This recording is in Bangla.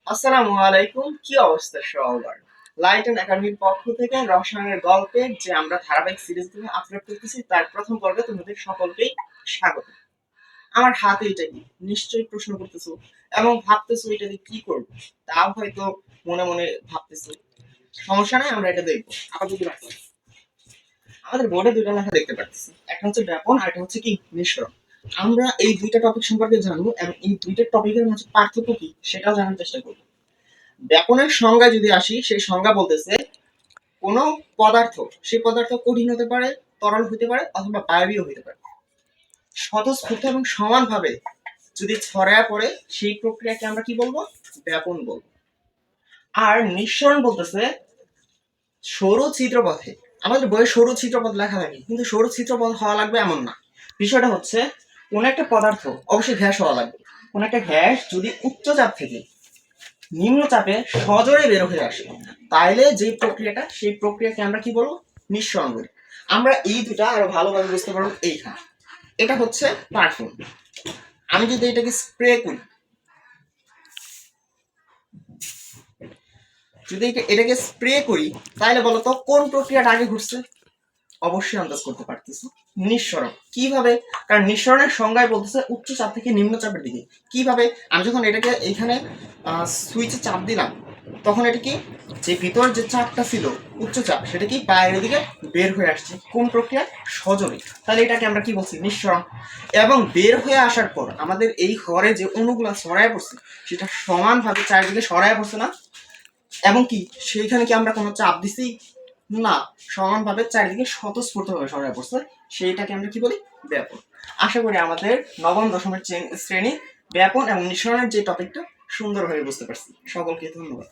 আসসালামু আলাইকুম, কি অবস্থা সবার? লাইট এন্ড একাডেমির পক্ষ থেকে রসায়নের গল্পের যে আমরা ধারাবাহিক সিরিজ গুলো আপলোড করতেছি তার প্রথম পর্বে তোমাদের সকলকেই স্বাগত। আমার হাতে এটা কি নিশ্চয়ই প্রশ্ন করতেছো এবং ভাবতেছো এটা দিয়ে কি করবো, তাও হয়তো মনে মনে ভাবতেছো। সমস্যা নাই, আমরা এটা দেখবো। আপাতত রাখো। আমাদের বোর্ডে দুইটা লেখা দেখতে পাচ্ছি, একটা হচ্ছে ব্যাপন আর একটা হচ্ছে কি মিশ্রণ। আমরা এই দুইটা টপিক সম্পর্কে জানবো এবং এই দুইটা টপিকের মাঝে পার্থক্য কি সেটাও জানার চেষ্টা করবো। ব্যাপনের সংজ্ঞায় যদি আসি, সেই সংজ্ঞা বলতেছে কোন পদার্থ, সেই পদার্থ কঠিন হতে পারে, তরল হতে পারে অথবা বায়বীয় হতে পারে, স্বতঃস্ফূর্ত এবং সমানভাবে যদি ছড়ায় পড়ে সেই প্রক্রিয়াকে আমরা কি বলবো? ব্যাপন বলবো। আর নিঃসরণ বলতেছে সরু চিত্রপথে। আমাদের বইয়ে সরু চিত্রপথ লেখা থাকে, কিন্তু সরু চিত্রপথ হওয়া লাগবে এমন না। বিষয়টা হচ্ছে কোন একটা পদার্থ অবশ্যই গ্যাস হওয়া লাগবে। কোন একটা গ্যাস যদি উচ্চ চাপ থেকে নিম্নচাপে সজোরে বের হয়ে আসে, তাইলে যে প্রক্রিয়াটা, সেই প্রক্রিয়াকে আমরা কি বলবো? নিঃসরণ বলি। আমরা এই দুটা আরো ভালোভাবে বুঝতে পারবো এইখানে। এটা হচ্ছে পারফিউম। আমি যদি এটাকে স্প্রে করি, যদি এটাকে স্প্রে করি, তাহলে বলতো কোন প্রক্রিয়াটা আগে ঘটছে? অবশ্যই আন্দাজ করতে পারতেছি, নিঃসরণ। কিভাবে? কারণ নিঃসরণের সংজ্ঞায় বলতেছে উচ্চ চাপ থেকে নিম্ন চাপের দিকে। কিভাবে? আমি যখন এটাকে এইখানে সুইচে চাপ দিলাম, তখন এটা কি, যে ভিতর যে চাপটা ছিল উচ্চ চাপ, সেটা কি বাইরের দিকে বের হয়ে আসছে। কোন প্রক্রিয়া? সজোরে। তাহলে এটাকে আমরা কি বলছি? নিঃসরণ। এবং বের হয়ে আসার পর আমাদের এই ঘরে যে অণুগুলা ছড়ায় পড়ছে, সেটা সমানভাবে চারিদিকে ছড়ায় পড়ছে না? এবং কি সেইখানে কি আমরা কোনো চাপ দিছি? না, সমানভাবে চারিদিকে স্বতঃস্ফূর্তভাবে ছড়ায় পড়ছে। সেইটাকে আমরা কি বলি? ব্যাপন। আশা করি আমাদের নবম দশমের শ্রেণী ব্যাপন এবং নিঃসরণের যে টপিকটা সুন্দরভাবে বুঝতে পারছি। সকলকে ধন্যবাদ।